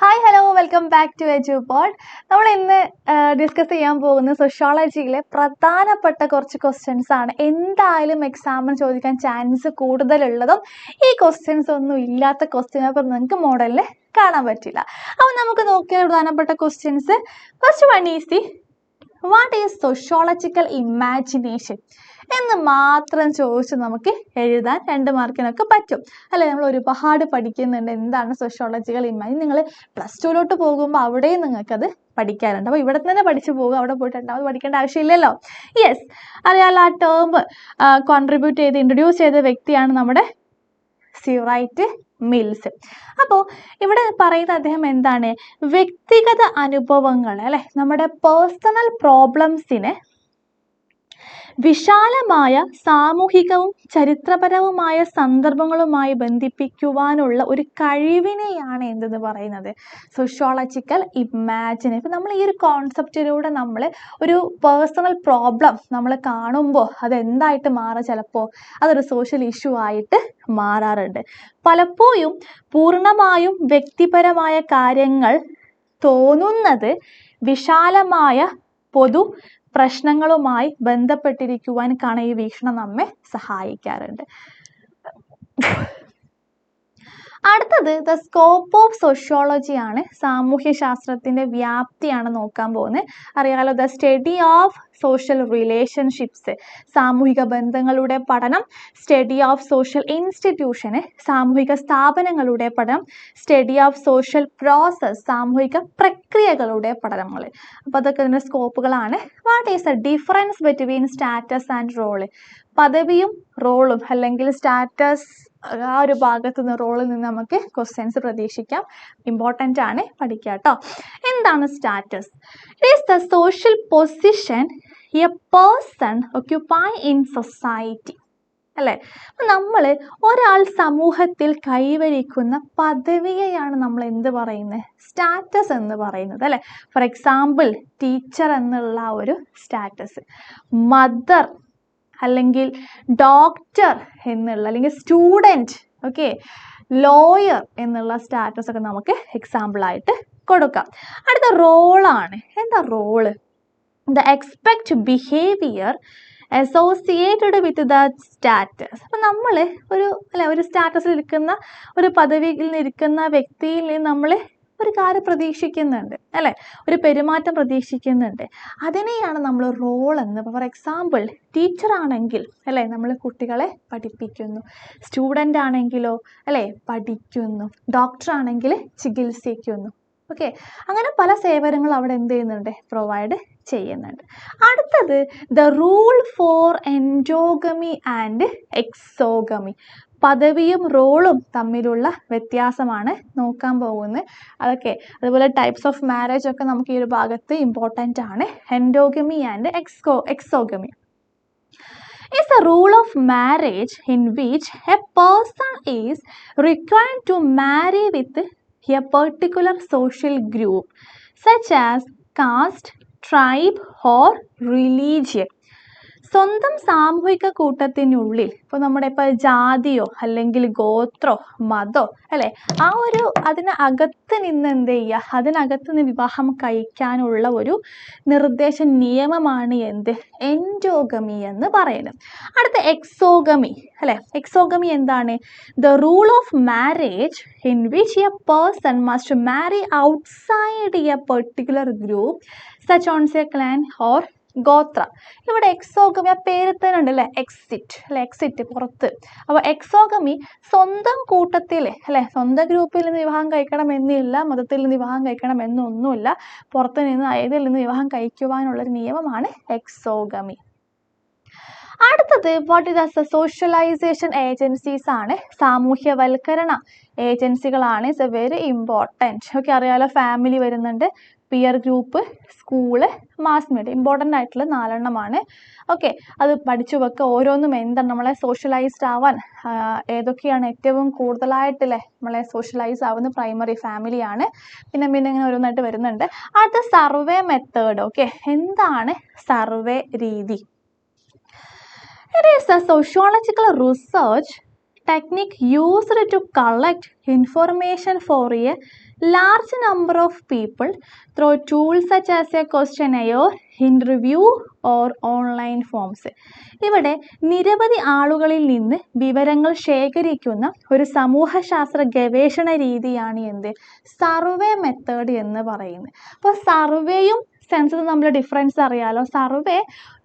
Hi hello welcome back to Edupod. നമ്മൾ ഇന്ന് discuss ചെയ്യാൻ പോകുന്ന സോഷ്യോളജിയിലെ പ്രധാനപ്പെട്ട കുറച്ച് ക്വസ്റ്റ്യൻസ് ആണ്. എന്തായാലും എക്സാമിന് ചോദിക്കാൻ ചാൻസ് കൂടുതലുള്ളതും ഈ ക്വസ്റ്റ്യൻസ് ഒന്നും ഇല്ലാത്ത ക്വസ്റ്റ്യൻ അപ്പം നിങ്ങൾക്ക് മോഡലിൽ കാണാൻ പറ്റില്ല. അപ്പോൾ നമുക്ക് നോക്കിയ പ്രധാനപ്പെട്ട questions. First one is what is sociological imagination എന്ന് മാത്രം ചോദിച്ച് നമുക്ക് എഴുതാൻ 2 മാർക്കിനൊക്കെ പറ്റും അല്ലേ. നമ്മൾ ഒരുപാട് പഠിക്കുന്നുണ്ട് എന്താണ് സോഷ്യോളജിക്കൽ ഇമാജിൻ. നിങ്ങൾ +2 പോകുമ്പോൾ അവിടെയും നിങ്ങൾക്കത് പഠിക്കാറുണ്ട്. അപ്പോൾ ഇവിടെ തന്നെ പഠിച്ചു പോകുക, അവിടെ പോയിട്ട് രണ്ടാമത് പഠിക്കേണ്ട ആവശ്യമില്ലല്ലോ. യെസ്, അറിയാലോ, ആ ടേം കോൺട്രിബ്യൂട്ട് ചെയ്ത് ഇൻട്രൊഡ്യൂസ് ചെയ്ത വ്യക്തിയാണ് നമ്മുടെ സ്റ്റുവർട്ട് മിൽസ്. അപ്പോൾ ഇവിടെ പറയുന്ന അദ്ദേഹം എന്താണ്, വ്യക്തിഗത അനുഭവങ്ങൾ അല്ലെ, നമ്മുടെ പേഴ്സണൽ പ്രോബ്ലംസിനെ വിശാലമായ സാമൂഹികവും ചരിത്രപരവുമായ സന്ദർഭങ്ങളുമായി ബന്ധിപ്പിക്കുവാനുള്ള ഒരു കഴിവിനെയാണ് എന്തെന്ന് പറയുന്നത് സോഷ്യോളജിക്കൽ ഇമാജിനേഷൻ. ഇപ്പം നമ്മൾ ഈ ഒരു കോൺസെപ്റ്റിലൂടെ നമ്മൾ ഒരു പേഴ്സണൽ പ്രോബ്ലം നമ്മൾ കാണുമ്പോൾ അതെന്തായിട്ട് മാറുക, ചിലപ്പോൾ അതൊരു സോഷ്യൽ ഇഷ്യൂ ആയിട്ട് മാറാറുണ്ട്. പലപ്പോഴും പൂർണ്ണമായും വ്യക്തിപരമായ കാര്യങ്ങൾ തോന്നുന്നത് വിശാലമായ പൊതു പ്രശ്നങ്ങളുമായി ബന്ധപ്പെട്ടിരിക്കുവാൻ ഈ വീക്ഷണം നമ്മെ സഹായിക്കാറുണ്ട്. അടുത്തത് ദ സ്കോപ്പ് ഓഫ് സോഷ്യോളജി ആണ്. സാമൂഹ്യ ശാസ്ത്രത്തിന്റെ വ്യാപ്തിയാണ് നോക്കാൻ പോകുന്നത്. അറിയാലോ, the study of social relationships, സാമൂഹിക ബന്ധങ്ങളുടെ പഠനം. സ്റ്റഡി ഓഫ് സോഷ്യൽ ഇൻസ്റ്റിറ്റ്യൂഷന്, സാമൂഹിക സ്ഥാപനങ്ങളുടെ പഠനം. സ്റ്റഡി ഓഫ് സോഷ്യൽ പ്രോസസ്, സാമൂഹിക പ്രക്രിയകളുടെ പഠനങ്ങൾ. അപ്പോൾ അതൊക്കെ ഇതിൻ്റെ സ്കോപ്പുകളാണ്. What is the difference between status and role? പദവിയും റോളും അല്ലെങ്കിൽ സ്റ്റാറ്റസ് ആ ഒരു ഭാഗത്തു നിന്ന് റോളിൽ നിന്ന് നമുക്ക് ക്വസ്റ്റ്യൻസ് പ്രതീക്ഷിക്കാം. ഇമ്പോർട്ടൻ്റ് ആണ്, പഠിക്കുക കേട്ടോ. എന്താണ് status? It is the social position A person occupy in society അല്ലേ. അപ്പം നമ്മൾ ഒരാൾ സമൂഹത്തിൽ കൈവരിക്കുന്ന പദവിയെയാണ് നമ്മൾ എന്ത് പറയുന്നത്, സ്റ്റാറ്റസ് എന്ന് പറയുന്നത് അല്ലേ. ഫോർ എക്സാമ്പിൾ, ടീച്ചർ എന്നുള്ള ഒരു സ്റ്റാറ്റസ്, മദർ അല്ലെങ്കിൽ ഡോക്ടർ എന്നുള്ള, അല്ലെങ്കിൽ സ്റ്റുഡൻറ്റ്, ഓക്കെ, ലോയർ എന്നുള്ള സ്റ്റാറ്റസ് ഒക്കെ നമുക്ക് എക്സാമ്പിളായിട്ട് കൊടുക്കാം. അടുത്ത റോളാണ്. എന്താ role? The expect behaviour associated with the status. അപ്പം നമ്മൾ ഒരു സ്റ്റാറ്റസിൽ ഇരിക്കുന്ന, ഒരു പദവിയിൽ ഇരിക്കുന്ന വ്യക്തിയിൽ നിന്ന് നമ്മൾ ഒരു കാര്യം പ്രതീക്ഷിക്കുന്നുണ്ട് അല്ലേ, ഒരു പെരുമാറ്റം പ്രതീക്ഷിക്കുന്നുണ്ട്. അതിനെയാണ് നമ്മൾ റോൾ എന്ന്. ഫോർ എക്സാമ്പിൾ, ടീച്ചർ ആണെങ്കിൽ അല്ലേ നമ്മൾ കുട്ടികളെ പഠിപ്പിക്കുന്നു, സ്റ്റുഡൻ്റ് ആണെങ്കിലോ അല്ലേ പഠിക്കുന്നു, ഡോക്ടർ ആണെങ്കിൽ ചികിത്സിക്കുന്നു. ഓക്കെ, അങ്ങനെ പല സേവനങ്ങൾ അവിടെ എന്ത് ചെയ്യുന്നുണ്ട്, പ്രൊവൈഡ് ചെയ്യുന്നുണ്ട്. അടുത്തത് the rule for endogamy and exogamy. പദവിയും റോളും തമ്മിലുള്ള വ്യത്യാസമാണ് നോക്കാൻ പോകുന്നത്. അതുപോലെ ടൈപ്സ് ഓഫ് മാരേജ് ഒക്കെ നമുക്ക് ഈ ഒരു ഭാഗത്ത് ഇമ്പോർട്ടൻ്റ് ആണ്. Endogamy and exogamy is a rule of marriage in which a person is required to marry with a particular social group such as caste, tribe or religion. സ്വന്തം സാമൂഹിക കൂട്ടത്തിനുള്ളിൽ, ഇപ്പോൾ നമ്മുടെ ഇപ്പോൾ ജാതിയോ അല്ലെങ്കിൽ ഗോത്രോ മതോ അല്ലേ, അതിനകത്ത് നിന്ന് എന്ത് ചെയ്യുക, അതിനകത്ത് നിന്ന് വിവാഹം കഴിക്കാനുള്ള ഒരു നിർദ്ദേശ നിയമമാണ് എന്ത്, എൻഡോഗമി എന്ന് പറയുന്നത്. അടുത്ത എക്സോഗമി അല്ലേ. എക്സോഗമി എന്താണ്? The rule of marriage in which a person must marry outside a particular group such ones a clan or gotra. ഇവിടെ എക്സോഗമി ആ പേര് തന്നെ ഉണ്ട് അല്ലേ, എക്സിറ്റ് പുറത്ത്. അപ്പോൾ എക്സോഗമി സ്വന്തം കൂട്ടത്തിൽ അല്ലെ, സ്വന്തം ഗ്രൂപ്പിൽ നിന്ന് വിവാഹം കഴിക്കണം എന്നില്ല, മതത്തിൽ നിന്ന് വിവാഹം കഴിക്കണം എന്നൊന്നുമില്ല, പുറത്ത് നിന്ന് ഏതിൽ നിന്ന് വിവാഹം കഴിക്കുവാനുള്ളൊരു നിയമമാണ് എക്സോഗമി. അടുത്തത് what is the socialization agencies ആണ്. സാമൂഹ്യവൽക്കരണ ഏജൻസികളാണ്. It's a very important. Okay, അറിയാലോ, ഫാമിലി വരുന്നുണ്ട്, peer group, school, mass media. Important ആയിട്ടുള്ള 4 എണ്ണമാണ്. ഓക്കെ, അത് പഠിച്ചു വെക്കുക. ഓരോന്നും എന്താണ് നമ്മളെ സോഷ്യലൈസ്ഡ് ആവാൻ ഏതൊക്കെയാണ് ഏറ്റവും കൂടുതലായിട്ടല്ലേ നമ്മളെ സോഷ്യലൈസ് ആവുന്ന പ്രൈമറി ഫാമിലിയാണ്. പിന്നെ ഇങ്ങനെ ഓരോന്നായിട്ട് വരുന്നുണ്ട്. അടുത്ത സർവേ മെത്തേഡ്. ഓക്കെ, എന്താണ് സർവേ രീതി? It is a sociological research technique used to collect information for a large number of people through tools such as A questionnaire, interview or online forms. ഇവിടെ നിരവധി ആളുകളിൽ നിന്ന് വിവരങ്ങൾ ശേഖരിക്കുന്ന ഒരു സമൂഹശാസ്ത്ര ഗവേഷണ രീതിയാണ് എന്ത്, സർവേ മെത്തേഡ് എന്ന് പറയുന്നത്. അപ്പോൾ സർവേയും സെൻസസും തമ്മിൽ ഡിഫറൻസ് അറിയാലോ. സർവേ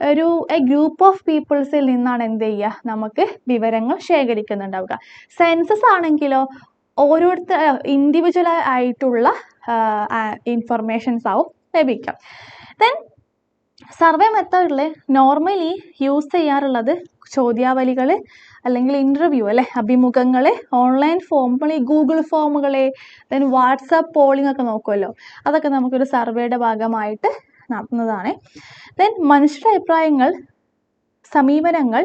ഒരു ഗ്രൂപ്പ് ഓഫ് പീപ്പിൾസിൽ നിന്നാണ് എന്ത് ചെയ്യുക, നമുക്ക് വിവരങ്ങൾ ശേഖരിക്കുന്നുണ്ടാവുക. സെൻസസ് ആണെങ്കിലോ ഓരോരുത്തർ ഇൻഡിവിജ്വൽ ആയിട്ടുള്ള ഇൻഫർമേഷൻസ് ആവും ലഭിക്കാം. ദെൻ സർവേ മെത്തേഡിൽ നോർമലി യൂസ് ചെയ്യാറുള്ളത് ചോദ്യാവലികൾ അല്ലെങ്കിൽ ഇൻ്റർവ്യൂ അല്ലെ, അഭിമുഖങ്ങൾ, ഓൺലൈൻ ഫോമുകൾ, ഗൂഗിൾ ഫോമുകൾ, ദെൻ വാട്സാപ്പ് പോളിംഗ് ഒക്കെ നോക്കുമല്ലോ, അതൊക്കെ നമുക്കൊരു സർവേയുടെ ഭാഗമായിട്ട് നടത്തുന്നതാണ്. ദെൻ മനുഷ്യരുടെ അഭിപ്രായങ്ങൾ, സമീപനങ്ങൾ,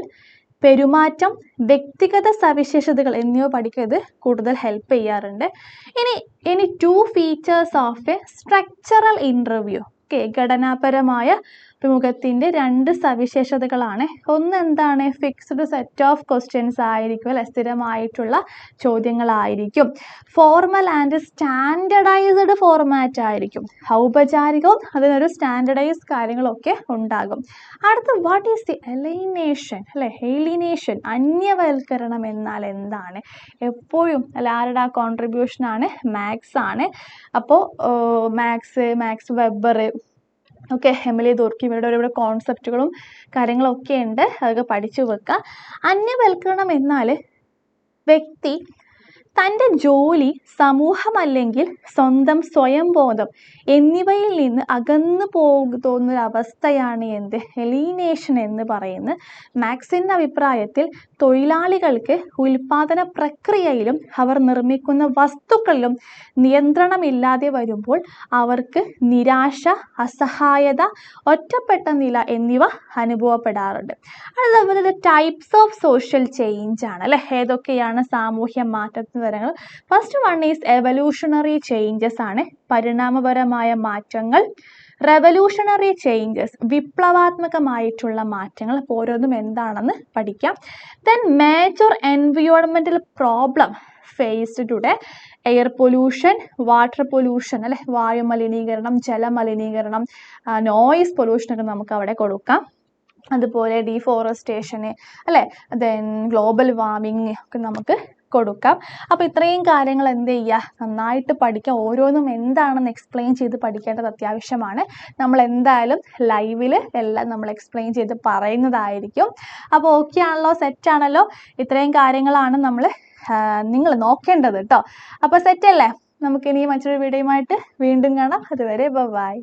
പെരുമാറ്റം, വ്യക്തിഗത സവിശേഷതകൾ എന്നിവ പഠിക്കുന്നത് കൂടുതൽ ഹെൽപ്പ് ചെയ്യാറുണ്ട്. ഇനി 2 features of A structural interview. ഘടനാപരമായ അഭിമുഖത്തിൻ്റെ 2 സവിശേഷതകളാണ്. ഒന്ന് എന്താണ്, ഫിക്സ്ഡ് സെറ്റ് ഓഫ് ക്വസ്റ്റ്യൻസ് ആയിരിക്കും അല്ലെ, സ്ഥിരമായിട്ടുള്ള ചോദ്യങ്ങളായിരിക്കും. ഫോർമൽ ആൻഡ് സ്റ്റാൻഡർഡൈസ്ഡ് ഫോർമാറ്റ് ആയിരിക്കും. ഔപചാരികവും അതിനൊരു സ്റ്റാൻഡർഡൈസ്ഡ് കാര്യങ്ങളൊക്കെ ഉണ്ടാകും. അടുത്ത വാട്ട് ഈസ് ദി എലൈനേഷൻ അല്ലെ, എലിനേഷൻ, അന്യവൽക്കരണം എന്നാൽ എന്താണ്? എപ്പോഴും അല്ല, ആരുടെ കോൺട്രിബ്യൂഷനാണ്, മാക്സ് ആണ്. അപ്പോൾ മാക്സ് വെബർ, ഓക്കെ, എമിലി ദുർക്കി, ഇവരുടെ ഓരോ കോൺസെപ്റ്റുകളും കാര്യങ്ങളൊക്കെ ഉണ്ട്, അതൊക്കെ പഠിച്ചു വെക്കുക. അന്യവൽക്കരണം എന്നാൽ വ്യക്തി തൻ്റെ ജോലി, സമൂഹം അല്ലെങ്കിൽ സ്വന്തം സ്വയംബോധം എന്നിവയിൽ നിന്ന് അകന്നു പോകുന്നൊരവസ്ഥയാണ് എന്ത്, എലീനേഷൻ എന്ന് പറയുന്നത്. മാക്സിൻ്റെ അഭിപ്രായത്തിൽ തൊഴിലാളികൾക്ക് ഉൽപാദന പ്രക്രിയയിലും അവർ നിർമ്മിക്കുന്ന വസ്തുക്കളിലും നിയന്ത്രണമില്ലാതെ വരുമ്പോൾ അവർക്ക് നിരാശ, അസഹായത, ഒറ്റപ്പെട്ട നില എന്നിവ അനുഭവപ്പെടാറുണ്ട്. അതുപോലെ ടൈപ്സ് ഓഫ് സോഷ്യൽ ചേഞ്ച് ആണ് അല്ലെ, ഏതൊക്കെയാണ് സാമൂഹ്യ മാറ്റത്തിന് തരങ്ങൾ. First one is evolutionary changes ആണ്, പരിണാമപരമായ മാറ്റങ്ങൾ. റെവല്യൂഷണറി ചേഞ്ചസ്, വിപ്ലവാത്മകമായിട്ടുള്ള മാറ്റങ്ങൾ. അപ്പോൾ ഓരോന്നും എന്താണെന്ന് പഠിക്കാം. Then major environmental problem faced today, air pollution, water pollution അല്ലെ, വായുമലിനീകരണം, ജലമലിനീകരണം, നോയിസ് പൊല്യൂഷനൊക്കെ നമുക്ക് അവിടെ കൊടുക്കാം. അതുപോലെ ഡീഫോറസ്റ്റേഷന് അല്ലേ, ദെൻ ഗ്ലോബൽ വാർമിങ് ഒക്കെ നമുക്ക് കൊടുക്കാം. അപ്പോൾ ഇത്രയും കാര്യങ്ങൾ എന്ത് ചെയ്യുക, നന്നായിട്ട് പഠിക്കുക. ഓരോന്നും എന്താണെന്ന് എക്സ്പ്ലെയിൻ ചെയ്ത് പഠിക്കേണ്ടത് അത്യാവശ്യമാണ്. നമ്മൾ എന്തായാലും ലൈവിൽ എല്ലാം നമ്മൾ എക്സ്പ്ലെയിൻ ചെയ്ത് പറയുന്നതായിരിക്കും. അപ്പോൾ ഓക്കെ ആണല്ലോ, സെറ്റാണല്ലോ? ഇത്രയും കാര്യങ്ങളാണ് നിങ്ങൾ നോക്കേണ്ടത് കേട്ടോ. അപ്പോൾ സെറ്റല്ലേ? നമുക്കിനി മറ്റൊരു വീഡിയോയുമായിട്ട് വീണ്ടും കാണാം. അതുവരെ ബൈ.